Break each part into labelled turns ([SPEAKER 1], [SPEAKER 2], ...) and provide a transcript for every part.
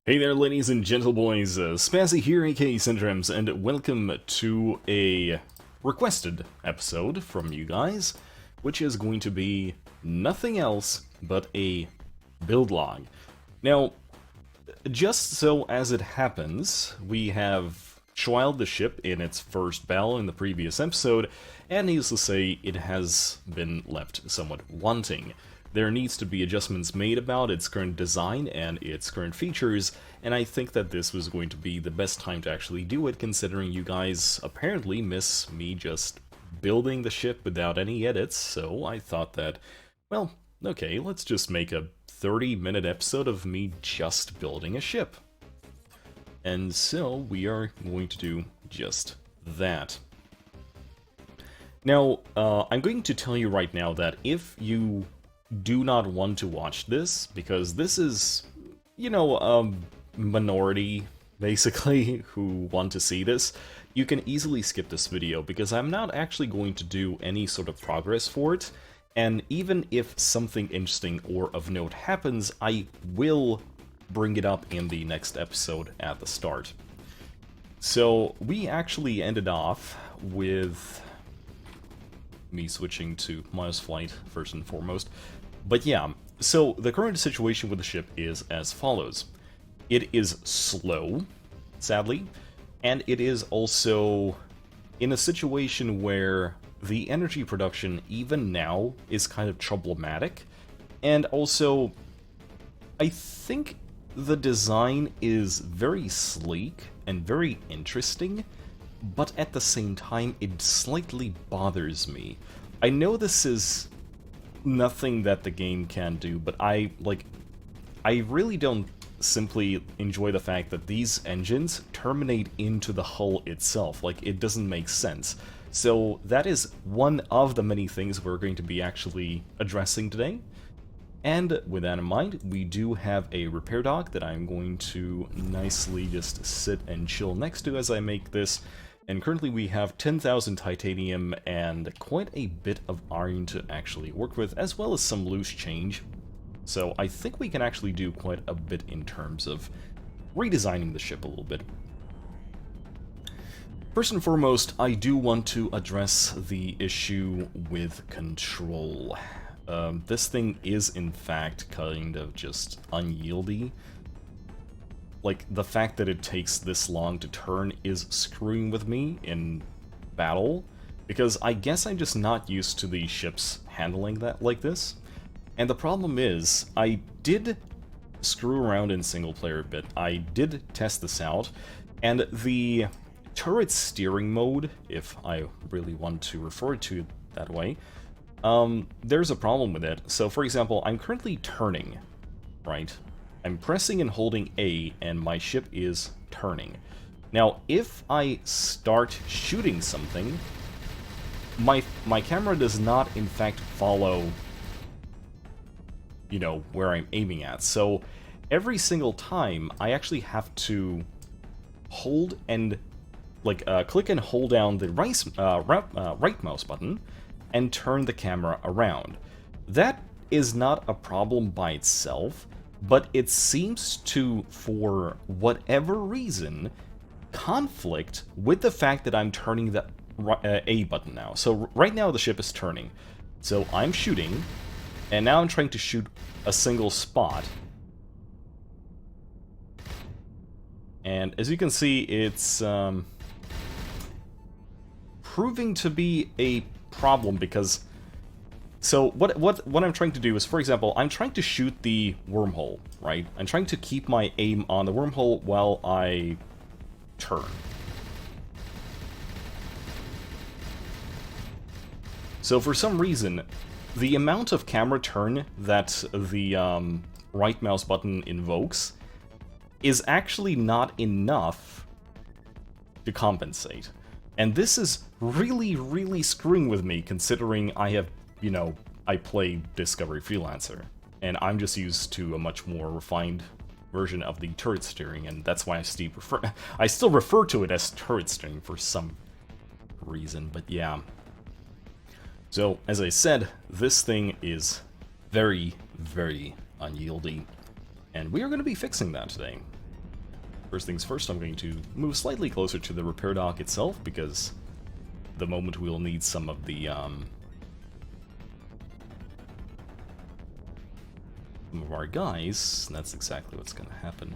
[SPEAKER 1] Hey there, ladies and gentleboys, Spazzy here, aka Syndromes, and welcome to a requested episode from you guys, which is going to be nothing else but a build log. Now, just so as it happens, we have trialed the ship in its first battle in the previous episode, and needless to say, it has been left somewhat wanting. There needs to be adjustments made about its current design and its current features, and I think that this was going to be the best time to actually do it, considering you guys apparently miss me just building the ship without any edits, so I thought that, well, okay, let's just make a 30-minute episode of me just building a ship. And so we are going to do just that. Now, I'm going to tell you right now that if you do not want to watch this, because this is, minority, basically, who want to see this, you can easily skip this video, because I'm not actually going to do any sort of progress for it, and even if something interesting or of note happens, I will bring it up in the next episode at the start. So, we actually ended off with me switching to minus flight, first and foremost. But yeah, so the current situation with the ship is as follows. It is slow, sadly, and it is also in a situation where the energy production, even now, is kind of problematic. And also, I think the design is very sleek and very interesting, but at the same time, it slightly bothers me. I know this is nothing that the game can do, but I really don't simply enjoy the fact that these engines terminate into the hull itself. Like, it doesn't make sense. So that is one of the many things we're going to be actually addressing today. And with that in mind, we do have a repair dock that I'm going to nicely just sit and chill next to as I make this. And currently we have 10,000 titanium and quite a bit of iron to actually work with, as well as some loose change. So I think we can actually do quite a bit in terms of redesigning the ship a little bit. First and foremost, I do want to address the issue with control. This thing is in fact kind of just unyieldy. Like, the fact that it takes this long to turn is screwing with me in battle, because I guess I'm just not used to the ships handling that like this. And the problem is, I did screw around in single player a bit. I did test this out, and the turret steering mode, if I really want to refer to it that way, there's a problem with it. So for example, I'm currently turning, right? I'm pressing and holding A, and my ship is turning. Now, if I start shooting something, my camera does not, in fact, follow, where I'm aiming at. So, every single time, I actually have to hold and, click and hold down the right mouse button and turn the camera around. That is not a problem by itself, but it seems to, for whatever reason, conflict with the fact that I'm turning the A button now. So right now the ship is turning. So I'm shooting, and now I'm trying to shoot a single spot. And as you can see, it's proving to be a problem because... So what I'm trying to do is, for example, I'm trying to shoot the wormhole, right? I'm trying to keep my aim on the wormhole while I turn. So for some reason, the amount of camera turn that the right mouse button invokes is actually not enough to compensate. And this is really, really screwing with me, considering I have, I play Discovery Freelancer, and I'm just used to a much more refined version of the turret steering, and that's why I still refer to it as turret steering for some reason, but yeah. So, as I said, this thing is very, very unyieldy, and we are going to be fixing that today. First things first, I'm going to move slightly closer to the repair dock itself, because the moment we'll need some of the, some of our guys, that's exactly what's going to happen.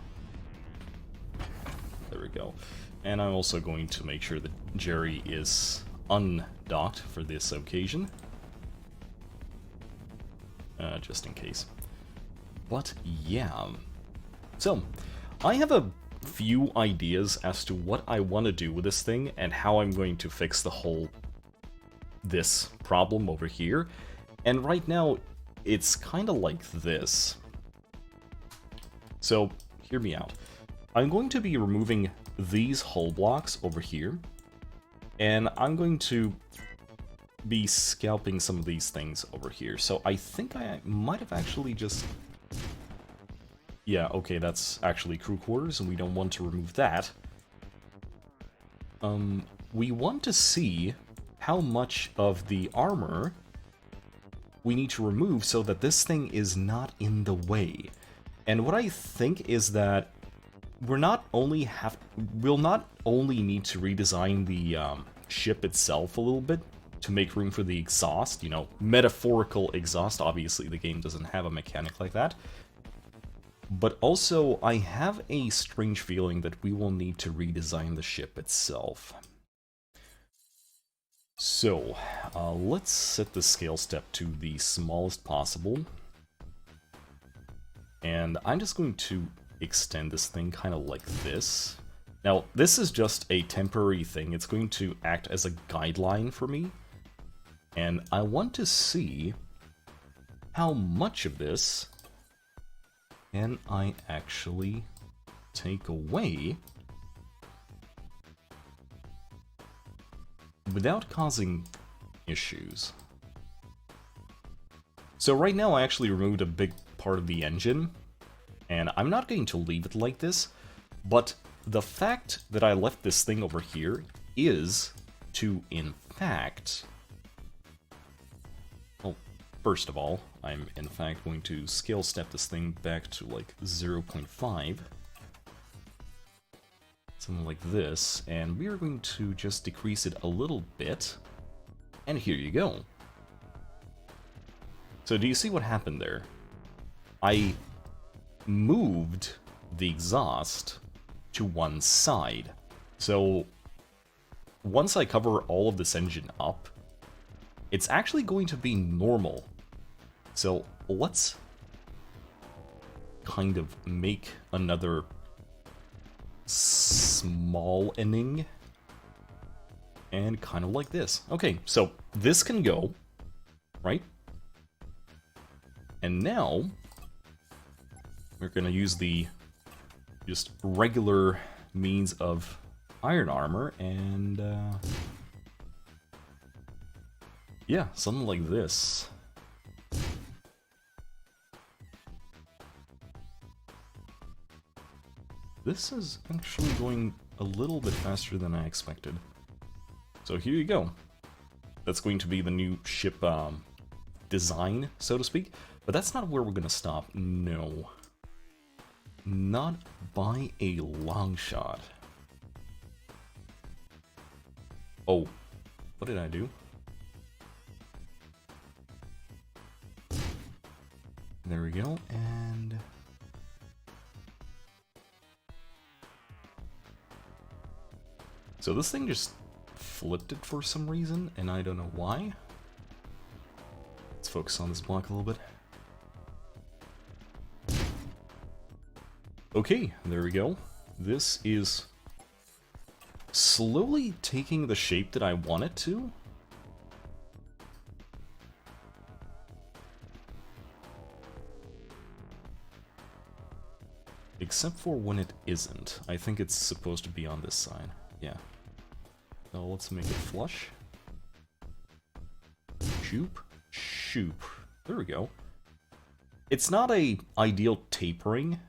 [SPEAKER 1] There we go. And I'm also going to make sure that Jerry is undocked for this occasion. Just in case. But yeah. So, I have a few ideas as to what I want to do with this thing and how I'm going to fix this problem over here. And right now, it's kind of like this. So, hear me out. I'm going to be removing these hull blocks over here, and I'm going to be scalping some of these things over here. So I think I might have actually just... Yeah, okay, that's actually crew quarters, and we don't want to remove that. We want to see how much of the armor we need to remove so that this thing is not in the way. And what I think is that we'll not only need to redesign the ship itself a little bit to make room for the exhaust, you know, metaphorical exhaust. Obviously, the game doesn't have a mechanic like that. But also, I have a strange feeling that we will need to redesign the ship itself. So, let's set the scale step to the smallest possible. And I'm just going to extend this thing kind of like this. Now, this is just a temporary thing. It's going to act as a guideline for me. And I want to see how much of this can I actually take away without causing issues. So right now I actually removed a big part of the engine, and I'm not going to leave it like this, but the fact that I left this thing over here is to, in fact... Well, first of all, I'm in fact going to scale step this thing back to like 0.5. Something like this, and we are going to just decrease it a little bit, and here you go. So do you see what happened there? I moved the exhaust to one side. So once I cover all of this engine up, it's actually going to be normal. So let's kind of make another small ending, and kind of like this. Okay, so this can go, right? And now we're gonna use the just regular means of iron armor, and yeah, something like this. This is actually going a little bit faster than I expected. So here you go. That's going to be the new ship design, so to speak. But that's not where we're going to stop. No. Not by a long shot. Oh, what did I do? There we go, and... So this thing just flipped it for some reason, and I don't know why. Let's focus on this block a little bit. Okay, there we go. This is slowly taking the shape that I want it to. Except for when it isn't. I think it's supposed to be on this side. Yeah. So let's make it flush. Shoop. Shoop. There we go. It's not a ideal tapering,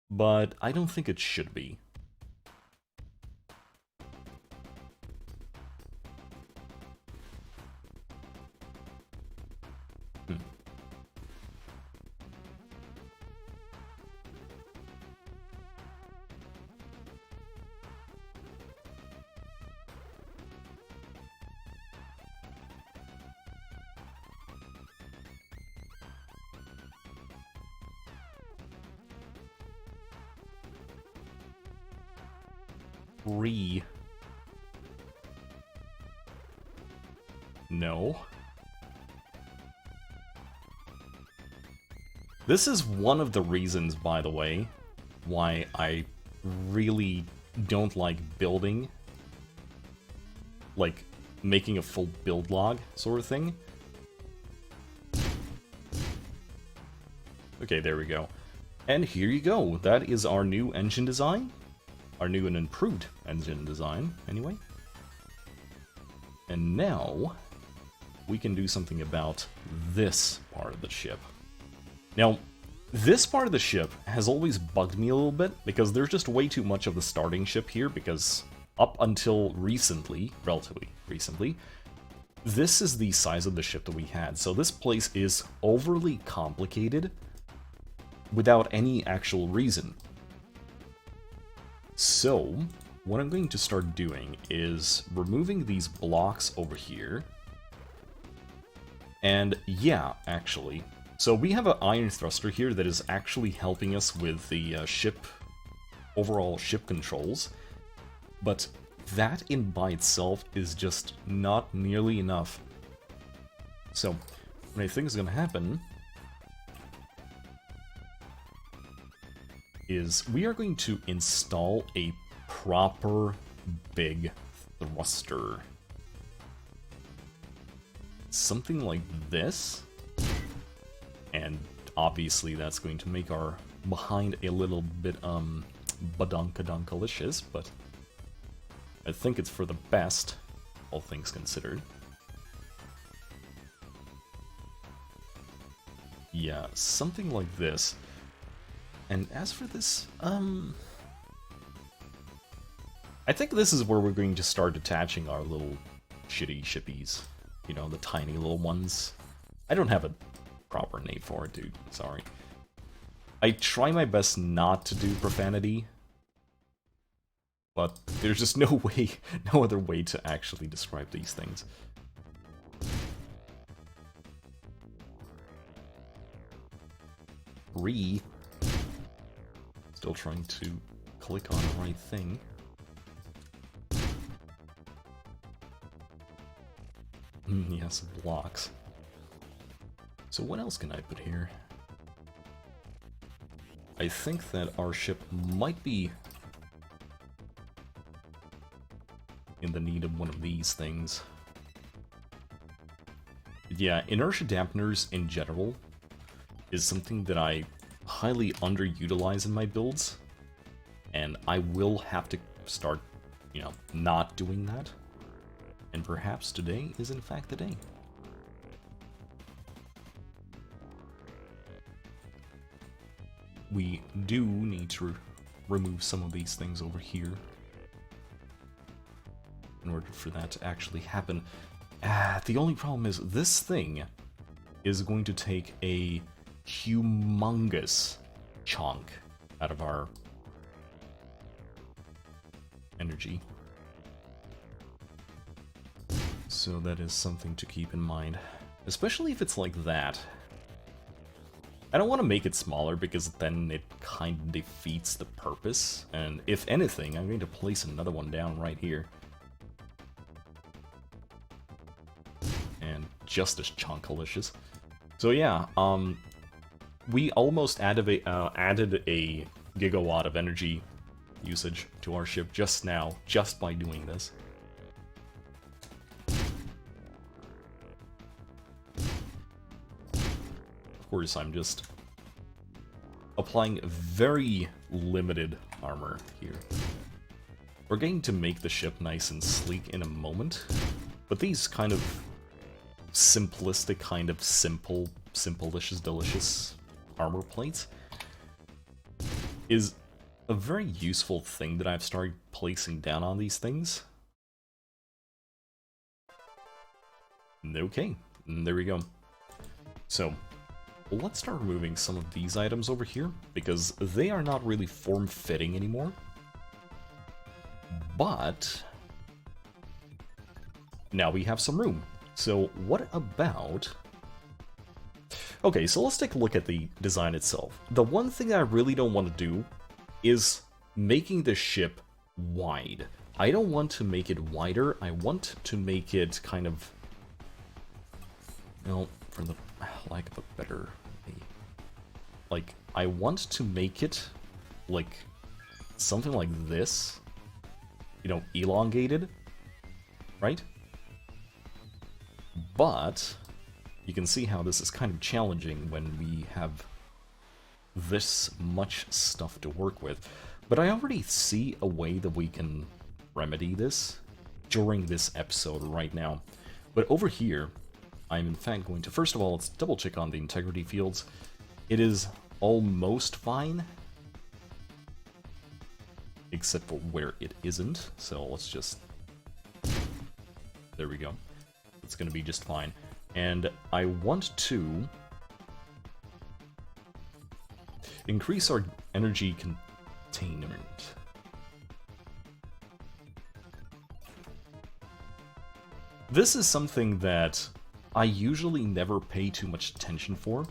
[SPEAKER 1] but I don't think it should be. No. This is one of the reasons, by the way, why I really don't like building, like making a full build log sort of thing. Okay, there we go. And here you go. That is our new engine design. Our new and improved engine design, anyway. And now, we can do something about this part of the ship. Now, this part of the ship has always bugged me a little bit, because there's just way too much of the starting ship here, because up until recently, relatively recently, this is the size of the ship that we had. So this place is overly complicated without any actual reason. So, what I'm going to start doing is removing these blocks over here. And yeah, actually. So we have an iron thruster here that is actually helping us with the overall ship controls. But that in by itself is just not nearly enough. So, what I think is going to happen is we are going to install a proper big thruster. Something like this. And obviously that's going to make our behind a little bit badunkalicious, but I think it's for the best, all things considered. Yeah, something like this. And as for this, I think this is where we're going to start attaching our little shitty shippies. You know, the tiny little ones. I don't have a proper name for it, dude. Sorry. I try my best not to do profanity, but there's just no way, no other way to actually describe these things. Still trying to click on the right thing. Yes, blocks. So what else can I put here? I think that our ship might be in the need of one of these things. Yeah, inertia dampeners in general is something that I highly underutilize in my builds, and I will have to start, you know, not doing that. And perhaps today is in fact the day. We do need to remove some of these things over here in order for that to actually happen. The only problem is this thing is going to take a humongous chunk out of our energy. So that is something to keep in mind, especially if it's like that. I don't want to make it smaller because then it kind of defeats the purpose, and if anything, I'm going to place another one down right here. And just as chunkalicious. So yeah, we almost added a gigawatt of energy usage to our ship just now, just by doing this. Of course, I'm just applying very limited armor here. We're going to make the ship nice and sleek in a moment, but these kind of simplistic, kind of simplicious, delicious armor plates is a very useful thing that I've started placing down on these things. Okay, there we go. So, let's start removing some of these items over here, because they are not really form-fitting anymore. But now we have some room. So what about... Okay, so let's take a look at the design itself. The one thing I really don't want to do is making the ship wide. I don't want to make it wider, I want to make it kind of, well, for the lack of a better, like, I want to make it, like, something like this, you know, elongated, right? But you can see how this is kind of challenging when we have this much stuff to work with. But I already see a way that we can remedy this during this episode right now. But over here, I'm in fact going to, first of all, let's double check on the integrity fields. It is almost fine, except for where it isn't. So let's just, there we go. It's going to be just fine. And I want to increase our energy containment. This is something that I usually never pay too much attention for,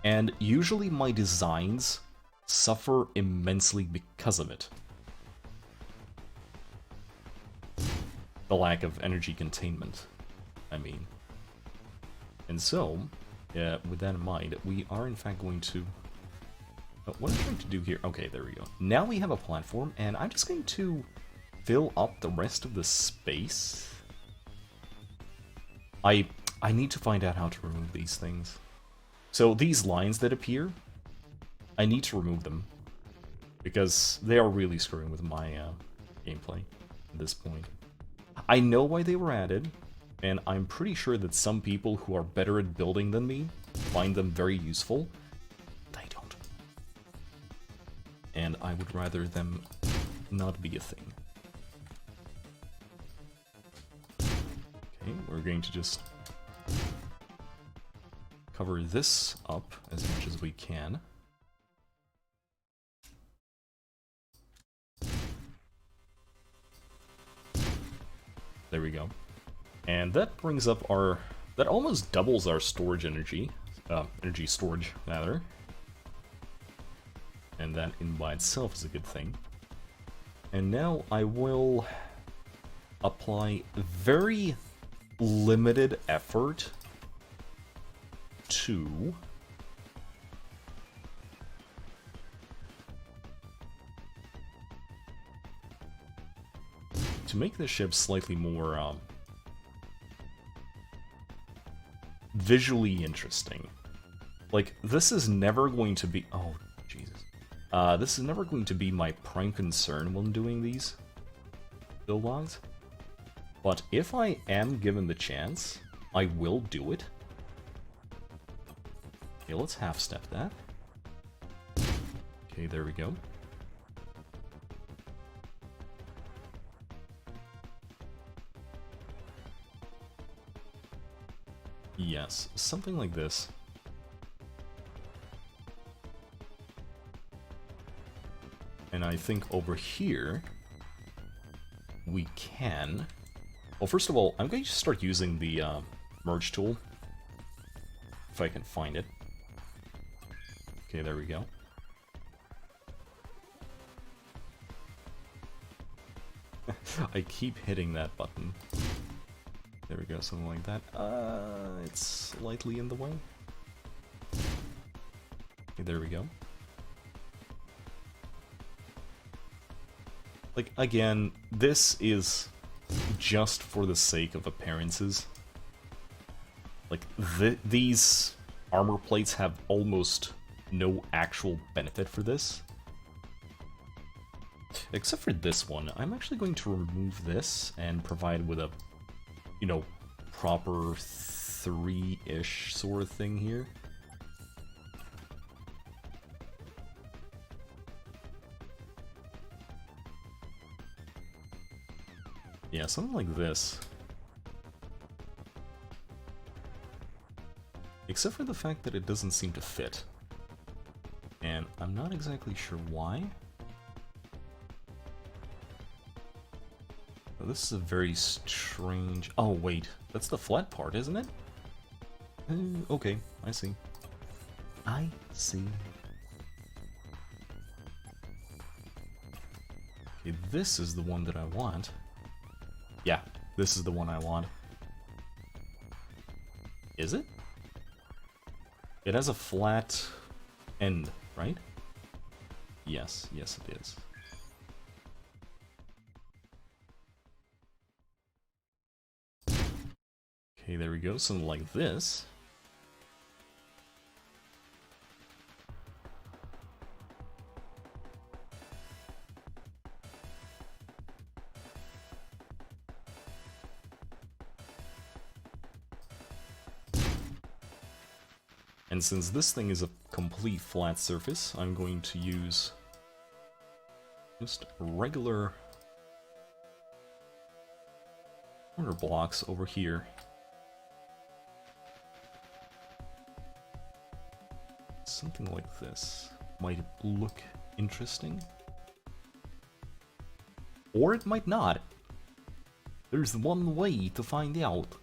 [SPEAKER 1] and usually my designs suffer immensely because of it. The lack of energy containment, I mean. And so, with that in mind, we are in fact going to... what I'm trying to do here... Okay, there we go. Now we have a platform, and I'm just going to fill up the rest of the space. I need to find out how to remove these things. So these lines that appear, I need to remove them, because they are really screwing with my gameplay at this point. I know why they were added, and I'm pretty sure that some people who are better at building than me find them very useful. I don't. And I would rather them not be a thing. Okay, we're going to just cover this up as much as we can. There we go. And that brings up our... that almost doubles our storage energy. Energy storage, rather. And that in by itself is a good thing. And now I will apply very limited effort to make the ship slightly more visually interesting. Like, this is never going to be... oh, Jesus. This is never going to be my prime concern when doing these build logs. But if I am given the chance, I will do it. Okay, let's half-step that. Okay, there we go. Yes, something like this. And I think over here, we can... well, first of all, I'm going to start using the merge tool. If I can find it. Okay, there we go. I keep hitting that button. There we go, something like that. It's slightly in the way. Okay, there we go. Like, again, this is just for the sake of appearances. Like, these armor plates have almost no actual benefit for this. Except for this one. I'm actually going to remove this and provide with a, you know, proper 3-ish sort of thing here. Yeah, something like this. Except for the fact that it doesn't seem to fit. And I'm not exactly sure why. Oh, this is a very strange... oh, wait. That's the flat part, isn't it? Okay, I see. I see. Okay, this is the one that I want. Yeah, this is the one I want. Is it? It has a flat end, right? Yes, yes it is. Okay, there we go, something like this. And since this thing is a complete flat surface, I'm going to use just regular corner blocks over here. Something like this might look interesting. Or it might not. There's one way to find out.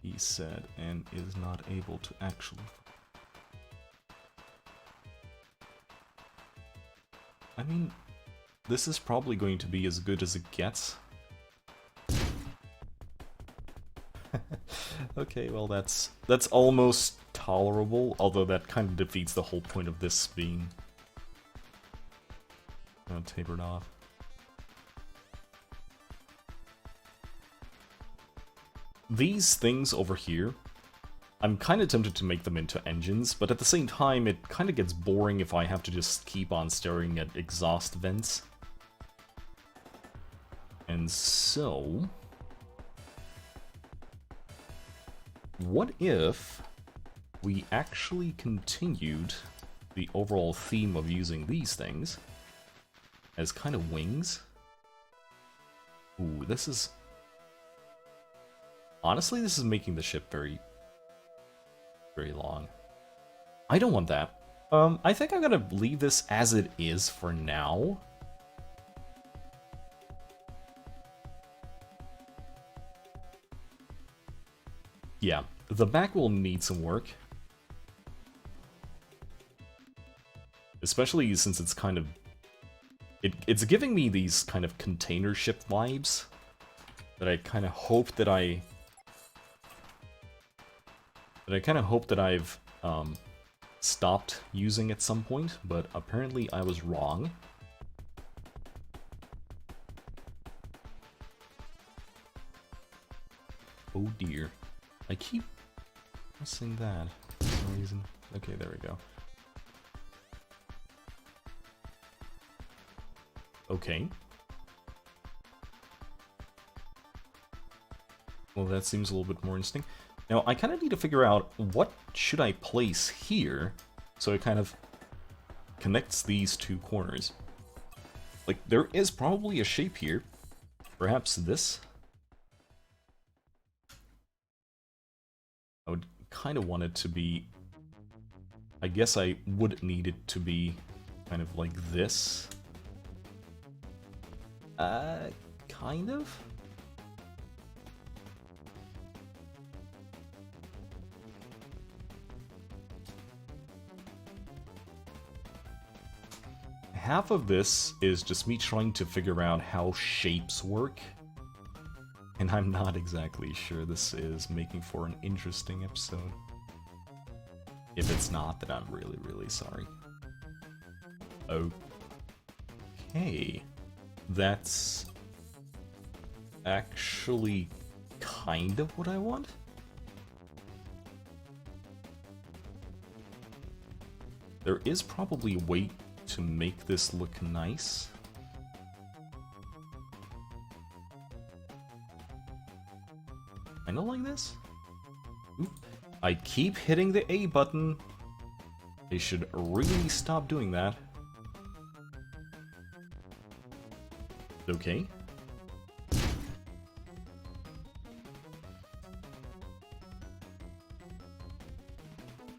[SPEAKER 1] He said, and is not able to actually. I mean, this is probably going to be as good as it gets. Okay, well that's almost tolerable, although that kind of defeats the whole point of this being tapered off. These things over here, I'm kind of tempted to make them into engines, but at the same time it kind of gets boring if I have to just keep on staring at exhaust vents. And so, what if we actually continued the overall theme of using these things as kind of wings? Ooh, this is... Honestly, this is making the ship very, very long. I don't want that. I think I'm gonna leave this as it is for now. Yeah, the back will need some work. Especially since it's kind of... It's giving me these kind of container ship vibes that I kind of hope that I've stopped using at some point, but apparently I was wrong. Oh dear. I keep pressing that for some reason. Okay, there we go. Okay. Well, that seems a little bit more interesting. Now, I kind of need to figure out what should I place here so it kind of connects these two corners. Like, there is probably a shape here. Perhaps this? I would kind of want it to be... I guess I would need it to be kind of like this. Kind of? Half of this is just me trying to figure out how shapes work. And I'm not exactly sure this is making for an interesting episode. If it's not, then I'm really, really sorry. Okay. That's actually kind of what I want. There is probably a way to make this look nice. Kinda like this? Oop. I keep hitting the A button. They should really stop doing that. Okay.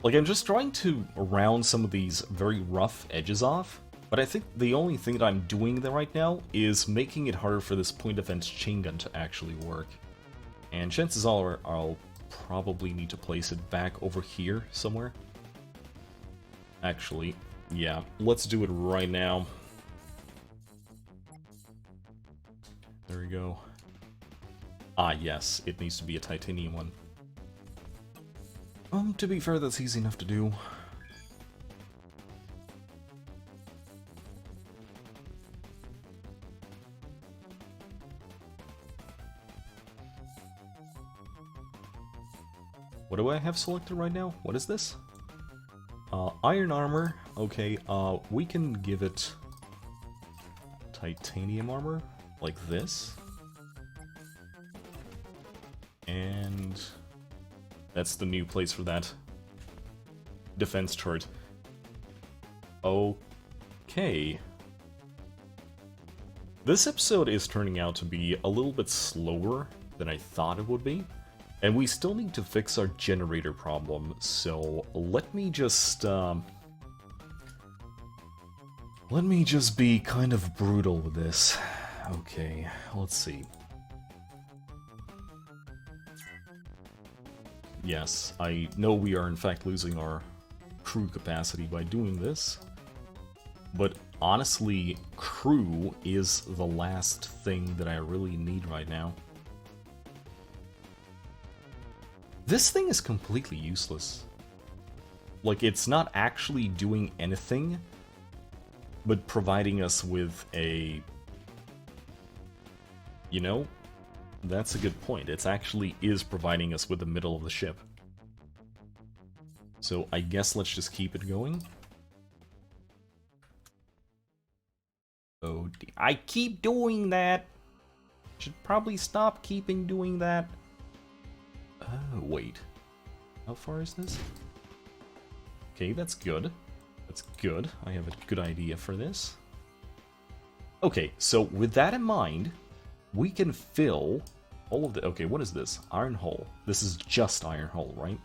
[SPEAKER 1] Like, I'm just trying to round some of these very rough edges off, but I think the only thing that I'm doing there right now is making it harder for this point defense chain gun to actually work. And chances are I'll probably need to place it back over here somewhere. Actually, yeah, let's do it right now. There we go. Ah, yes, it needs to be a titanium one. To be fair, that's easy enough to do. What do I have selected right now? What is this? Iron armor. Okay, we can give it titanium armor, like this. And that's the new place for that defense turret. Okay. This episode is turning out to be a little bit slower than I thought it would be. And we still need to fix our generator problem, so let me just be kind of brutal with this. Okay, let's see. Yes, I know we are in fact losing our crew capacity by doing this, but honestly, crew is the last thing that I really need right now. This thing is completely useless. Like, it's not actually doing anything, but providing us with a... You know, that's a good point. It actually is providing us with the middle of the ship. So I guess let's just keep it going. Oh, I keep doing that! Should probably stop doing that. Oh, wait. How far is this? Okay, that's good. That's good. I have a good idea for this. Okay, so with that in mind, we can fill all of the... Okay, what is this? Iron hull. This is just iron hull, right?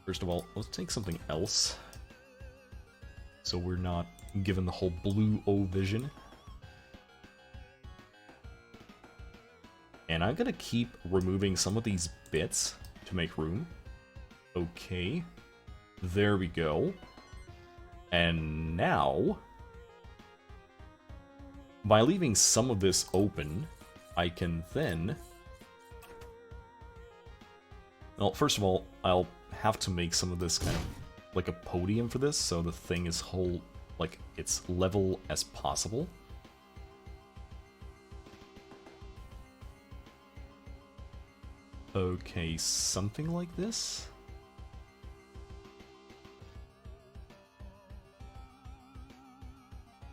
[SPEAKER 1] First of all, let's take something else. So we're not given the whole blue O vision. And I'm gonna keep removing some of these bits to make room. Okay. There we go. And now, by leaving some of this open, I can then... Well, first of all, I'll have to make some of this kind of like a podium for this, so the thing is like it's level as possible. Okay, something like this.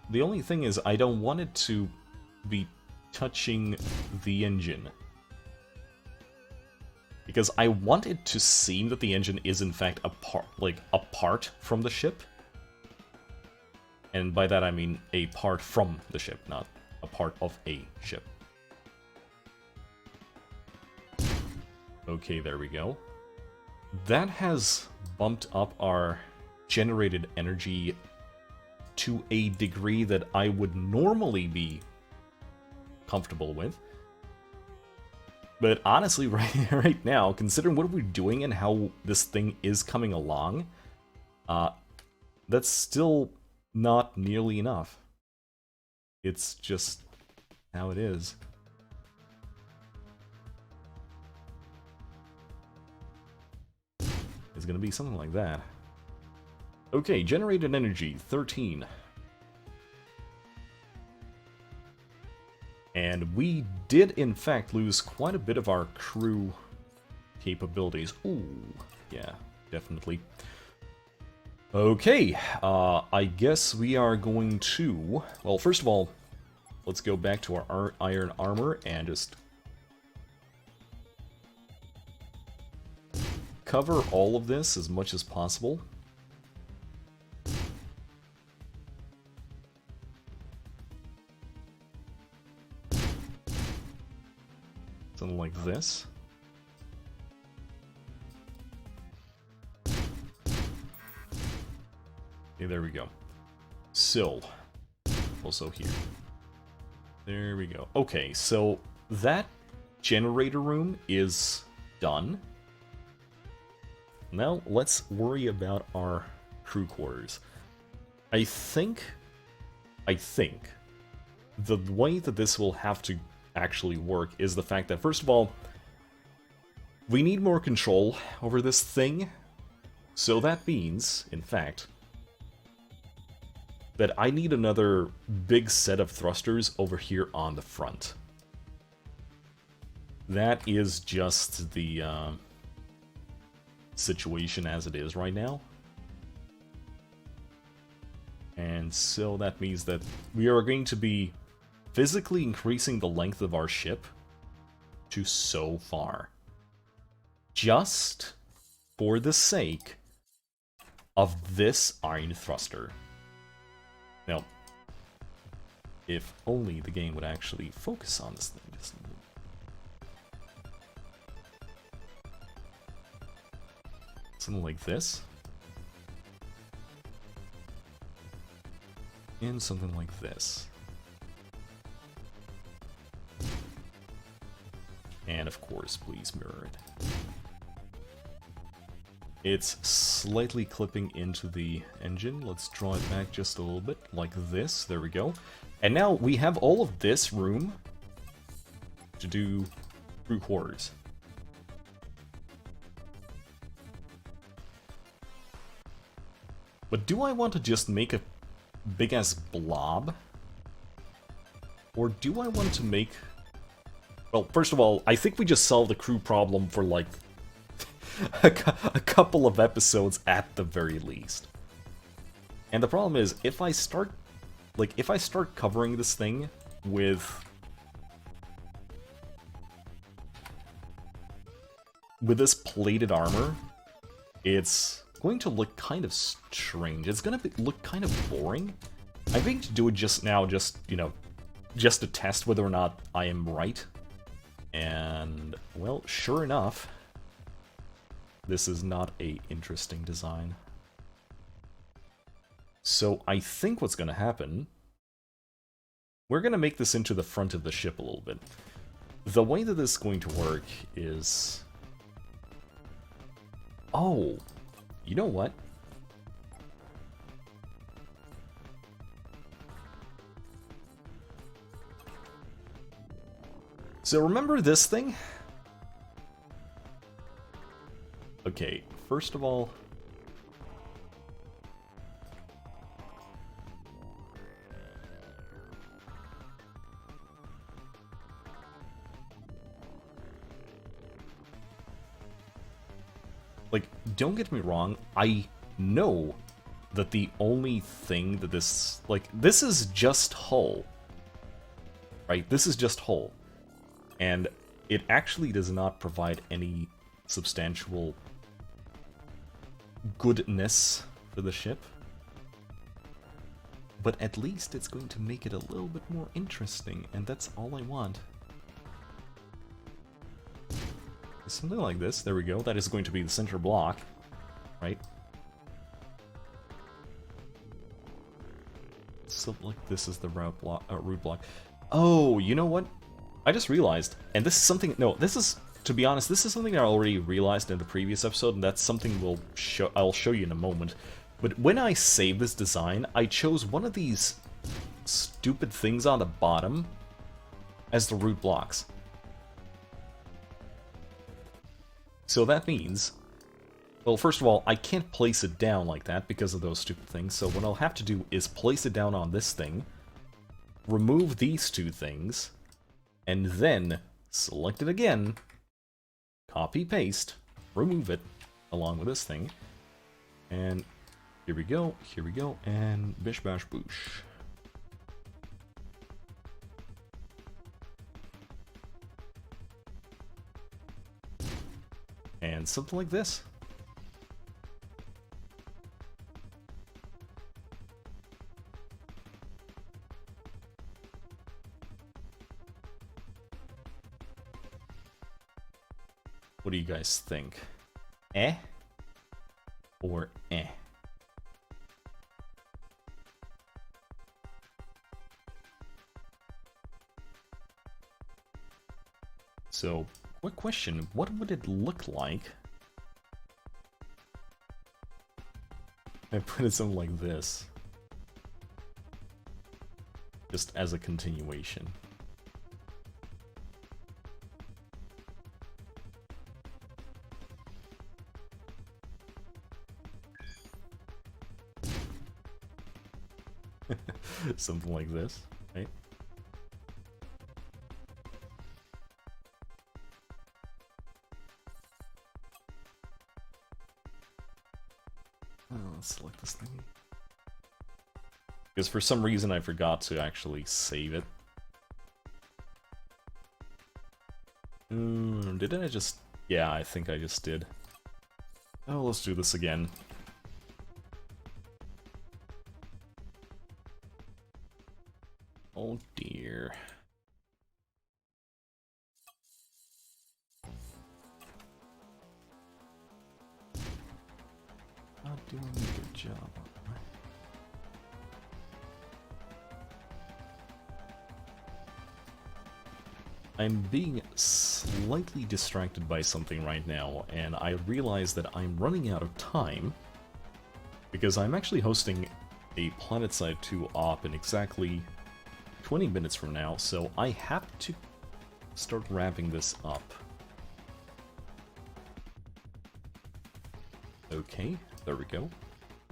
[SPEAKER 1] The only thing is, I don't want it to be touching the engine. Because I want it to seem that the engine is in fact apart from the ship. And by that I mean a part from the ship, not a part of a ship. Okay, there we go. That has bumped up our generated energy to a degree that I would normally be comfortable with. But honestly, right now, considering what we're doing and how this thing is coming along, that's still not nearly enough. It's just how it is. It's gonna be something like that. Okay, generated energy, 13. And we did, in fact, lose quite a bit of our crew capabilities. Ooh, yeah, definitely. Okay, I guess we are going to... Well, first of all, let's go back to our iron armor and just... cover all of this as much as possible. Something like this. Okay, there we go. Sill. Also here. There we go. Okay, so that generator room is done. Now let's worry about our crew quarters. I think the way that this will have to actually work is the fact that, first of all, we need more control over this thing. So that means, in fact, that I need another big set of thrusters over here on the front. That is just the situation as it is right now. And so that means that we are going to be physically increasing the length of our ship to so far. Just for the sake of this iron thruster. Now, if only the game would actually focus on this thing. Something like this. And something like this. And of course, please mirror it. It's slightly clipping into the engine. Let's draw it back just a little bit, like this. There we go. And now we have all of this room to do crew quarters. But do I want to just make a big-ass blob? Or do I want to make... Well, first of all, I think we just solved the crew problem for, like, a couple of episodes at the very least. And the problem is, if I start covering this thing with this plated armor, it's going to look kind of strange. It's going to look kind of boring. I'm going to do it just now, you know, just to test whether or not I am right. And, well, sure enough, this is not a interesting design. So I think what's going to happen, we're going to make this into the front of the ship a little bit. The way that this is going to work is... Oh, you know what? So remember this thing? Okay, first of all... Like, don't get me wrong, I know that the only thing that this... Like, this is just hull. Right? This is just hull. And it actually does not provide any substantial goodness for the ship. But at least it's going to make it a little bit more interesting, and that's all I want. Something like this, there we go, that is going to be the center block, right? Something like this is the root block. Oh, you know what? I just realized, and this is something, no, this is, to be honest, this is something I already realized in the previous episode, and that's something I'll show you in a moment. But when I saved this design, I chose one of these stupid things on the bottom as the root blocks. So that means, well, first of all, I can't place it down like that because of those stupid things, so what I'll have to do is place it down on this thing, remove these two things, and then select it again, copy, paste, remove it, along with this thing, and here we go, and bish bash boosh. And something like this. What do you guys think? Eh? Or eh? So, quick question, what would it look like I put it something like this. Just as a continuation. Something like this, right? Let's select this thing. Because for some reason I forgot to actually save it. Didn't I just... Yeah, I think I just did. Oh, let's do this again. Oh dear. Not doing a good job. I'm being slightly distracted by something right now, and I realize that I'm running out of time because I'm actually hosting a PlanetSide 2 op in exactly 20 minutes from now, so I have to start wrapping this up. Okay, there we go.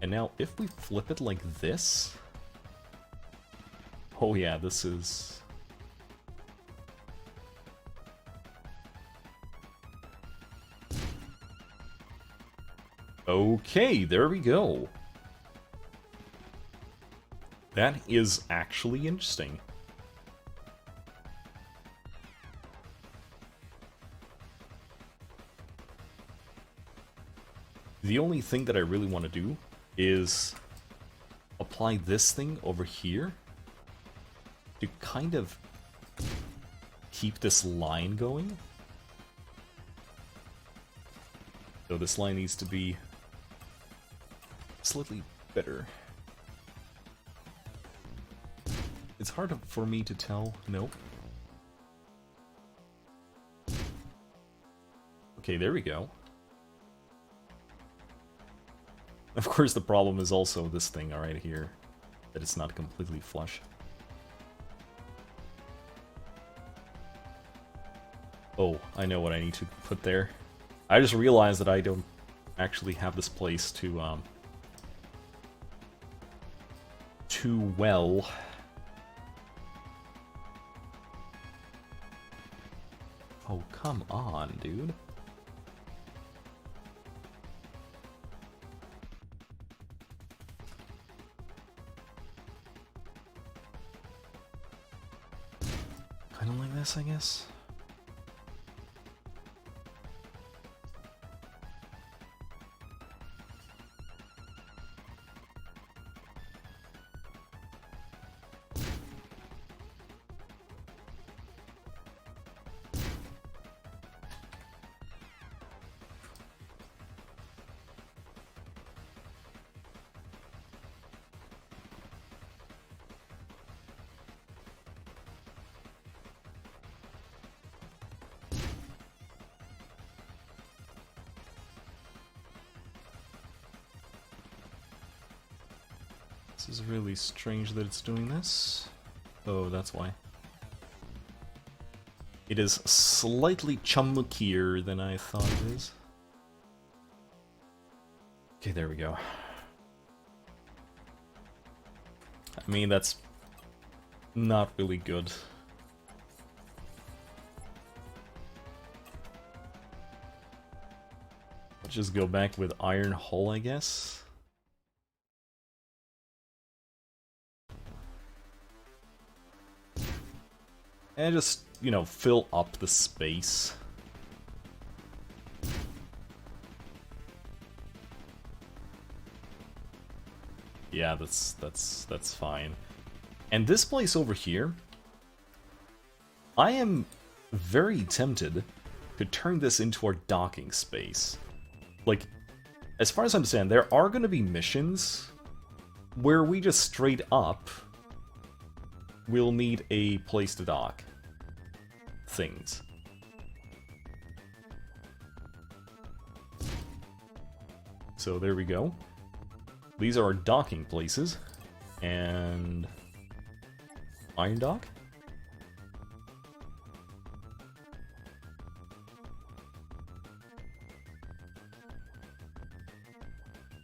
[SPEAKER 1] And now if we flip it like this... Oh yeah, this is... Okay, there we go. That is actually interesting. The only thing that I really want to do is apply this thing over here to kind of keep this line going. So this line needs to be slightly better. It's hard for me to tell. Nope. Okay, there we go. Of course, the problem is also this thing right here, that it's not completely flush. Oh, I know what I need to put there. I just realized that I don't actually have this place to too well. Oh, come on, dude. Kind of like this, I guess. This is really strange that it's doing this. Oh, that's why. It is slightly chunkier than I thought it is. Okay, there we go. I mean, that's not really good. Let's just go back with iron hull, I guess. And just, you know, fill up the space. Yeah, that's fine. And this place over here, I am very tempted to turn this into our docking space. Like, as far as I understand, there are going to be missions where we just straight up will need a place to dock things. So there we go. these are our docking places. And... iron dock?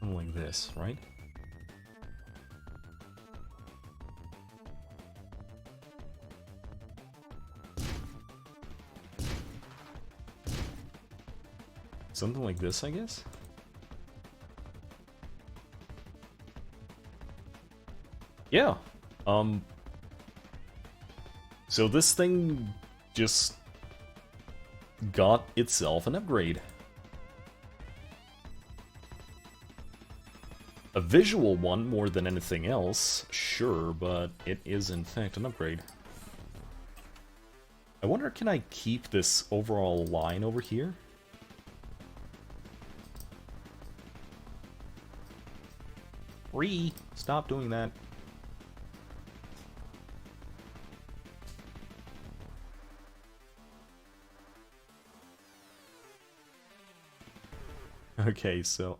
[SPEAKER 1] Something like this, right? Something like this, I guess? Yeah. So this thing just got itself an upgrade. A visual one more than anything else, sure, but it is in fact an upgrade. I wonder, can I keep this overall line over here? Stop doing that. Okay, so,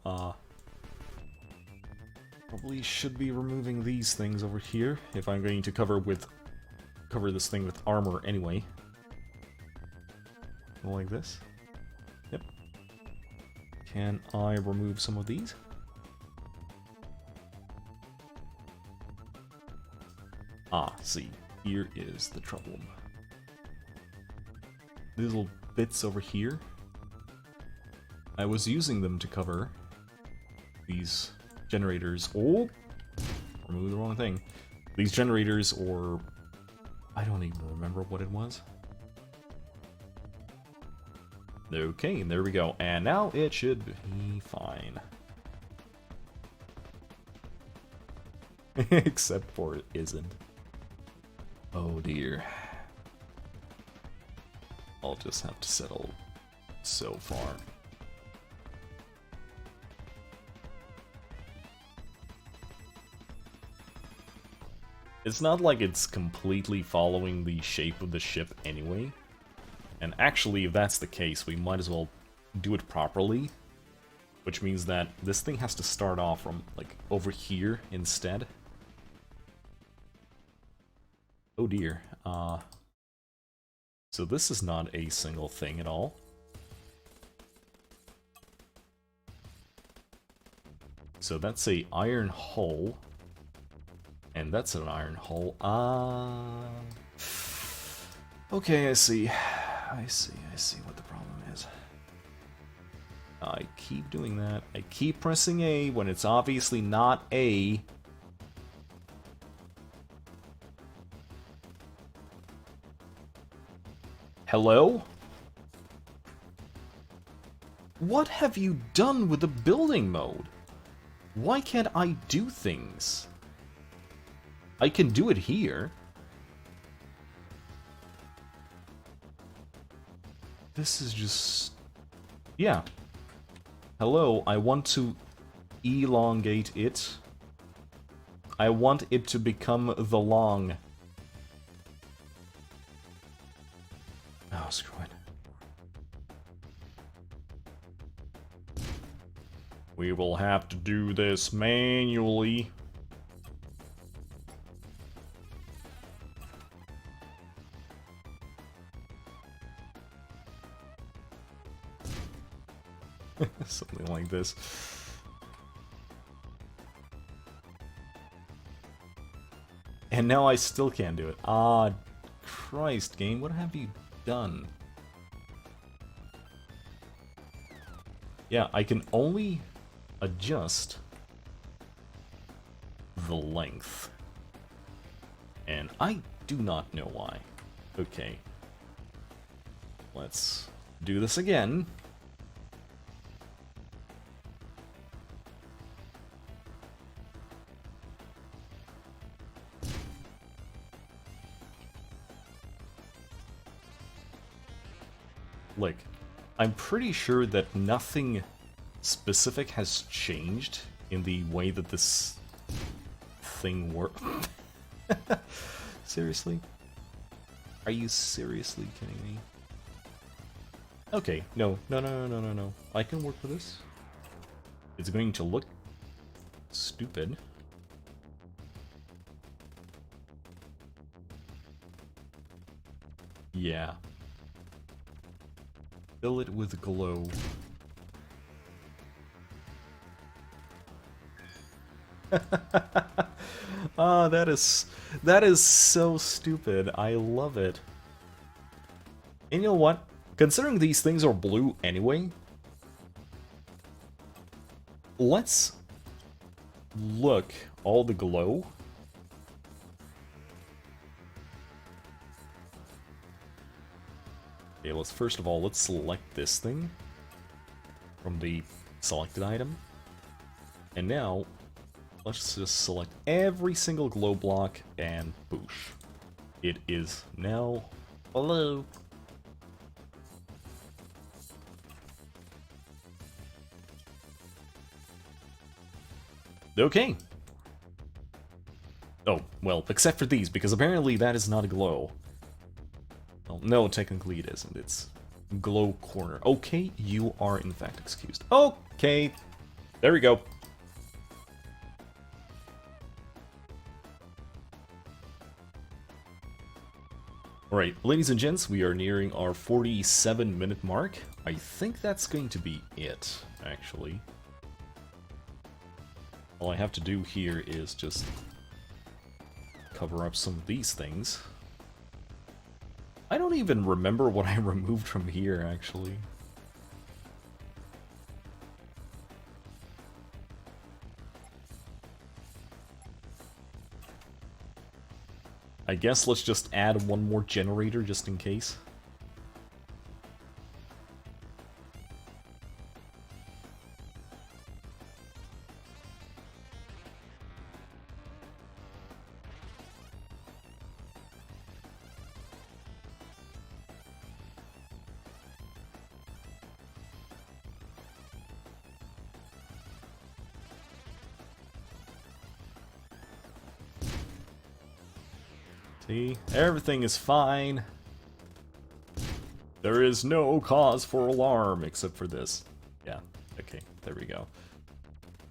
[SPEAKER 1] probably should be removing these things over here if I'm going to cover this thing with armor anyway. Like this. Yep. Can I remove some of these? Ah, see, here is the trouble. These little bits over here, I was using them to cover these generators. Oh! Remove the wrong thing. These generators, or... I don't even remember what it was. Okay, there we go. And now it should be fine. Except for it isn't. Oh dear. I'll just have to settle so far. It's not like it's completely following the shape of the ship anyway. And actually, if that's the case, we might as well do it properly. Which means that this thing has to start off from, like, over here instead. Oh dear. So this is not a single thing at all. So that's a iron hull. And that's an iron hull. Okay, I see. I see what the problem is. I keep doing that. I keep pressing A when it's obviously not A. Hello? What have you done with the building mode? Why can't I do things? I can do it here. This is just... yeah. Hello, I want to elongate it. I want it to become the long. Oh, screw it. We will have to do this manually. Something like this. And now I still can't do it. Ah, Christ, game, what have you done? Yeah, I can only adjust the length. And I do not know why. Okay. Let's do this again. Like, I'm pretty sure that nothing specific has changed in the way that this thing works. Seriously? Are you seriously kidding me? Okay, no. I can work with this. It's going to look stupid. Yeah. Fill it with glow. Ah, that is so stupid. I love it. And you know what? Considering these things are blue anyway, let's look all the glow. Okay, let's first of all, let's select this thing from the selected item. And now, let's just select every single glow block and boosh. It is now blue. Okay. Oh, well, except for these, because apparently that is not a glow. Well, no, technically it isn't. It's glow corner. Okay, you are in fact excused. Okay. There we go. Alright, ladies and gents, we are nearing our 47-minute mark. I think that's going to be it, actually. All I have to do here is just cover up some of these things. I don't even remember what I removed from here, actually. I guess let's just add one more generator just in case. See? Everything is fine. There is no cause for alarm except for this. Yeah, okay, there we go.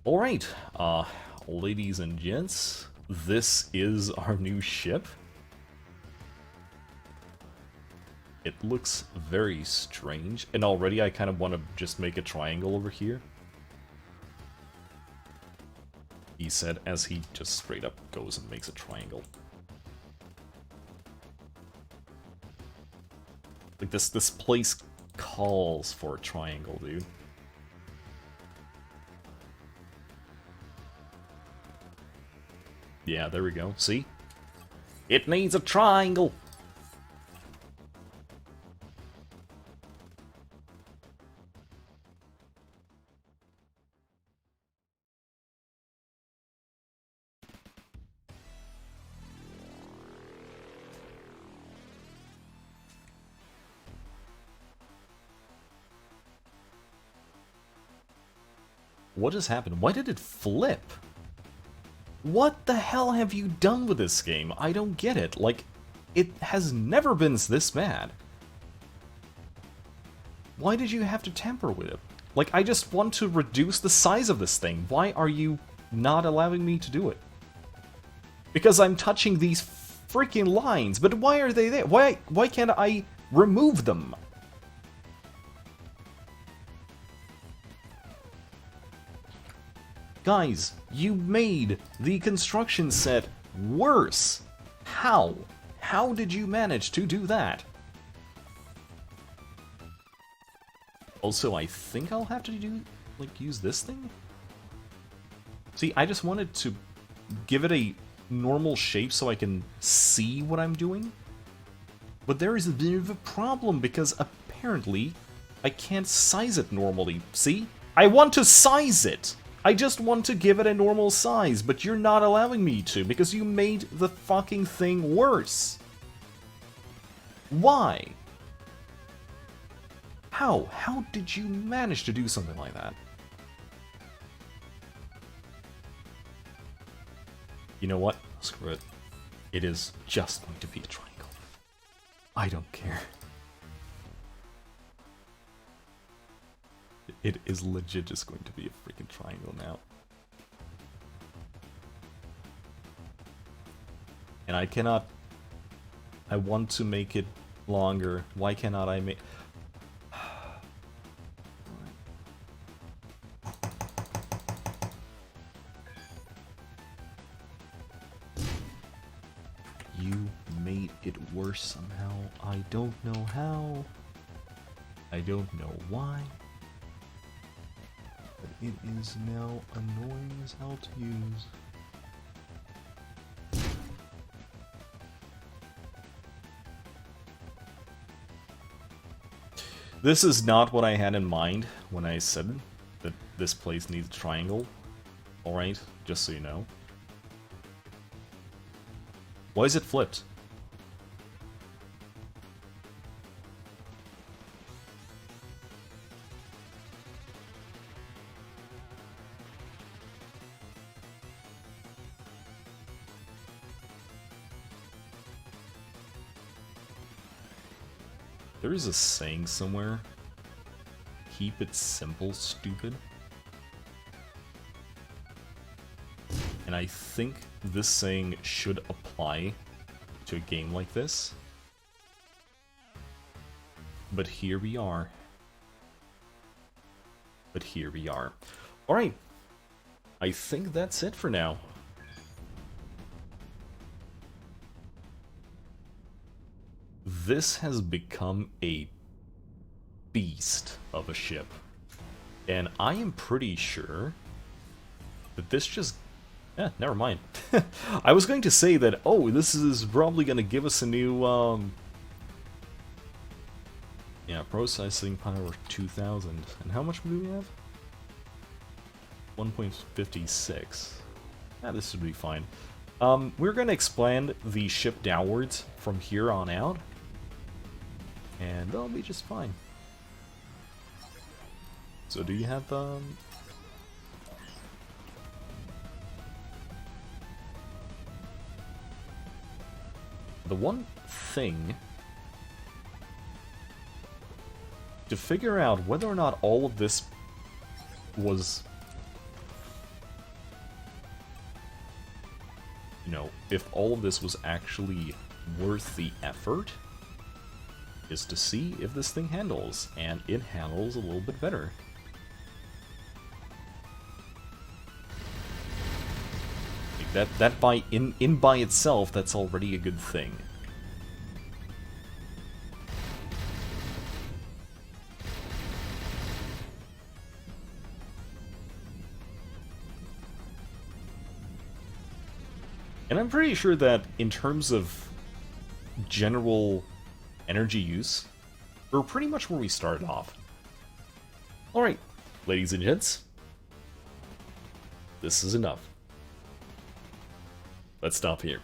[SPEAKER 1] Alright, ladies and gents, this is our new ship. It looks very strange, and already I kind of want to just make a triangle over here. He said as he just straight up goes and makes a triangle. Like this place calls for a triangle, dude. Yeah, there we go. See? It needs a triangle! What just happened? Why did it flip? What the hell have you done with this game? I don't get it. Like, it has never been this bad. Why did you have to tamper with it? Like, I just want to reduce the size of this thing. Why are you not allowing me to do it? Because I'm touching these freaking lines, but why are they there? Why can't I remove them? Guys, you made the construction set worse. How? How did you manage to do that? Also, I think I'll have to use this thing? See, I just wanted to give it a normal shape so I can see what I'm doing. But there is a bit of a problem because apparently I can't size it normally. See? I want to size it! I just want to give it a normal size, but you're not allowing me to because you made the fucking thing worse. Why? How? How did you manage to do something like that? You know what? Screw it. It is just going to be a triangle. I don't care. It is legit just going to be a freaking triangle now. And I cannot... I want to make it longer. Why cannot I make... You made it worse somehow. I don't know how. I don't know why. But it is now annoying as hell to use. This is not what I had in mind when I said that this place needs a triangle. Alright, just so you know. Why is it flipped? There is a saying somewhere. Keep it simple, stupid. And I think this saying should apply to a game like this. But here we are. But here we are. Alright. I think that's it for now. This has become a beast of a ship. And I am pretty sure that this just... never mind. I was going to say that, oh, this is probably going to give us a new, yeah, processing power 2000. And how much do we have? 1.56. This should be fine. We're going to expand the ship downwards from here on out. And that'll be just fine. So do you have, the one thing to figure out whether or not all of this was, you know, if all of this was actually worth the effort, is to see if this thing handles, and it handles a little bit better. That by by itself, that's already a good thing. And I'm pretty sure that in terms of general energy use, we're pretty much where we started off. Alright, ladies and gents, this is enough. Let's stop here.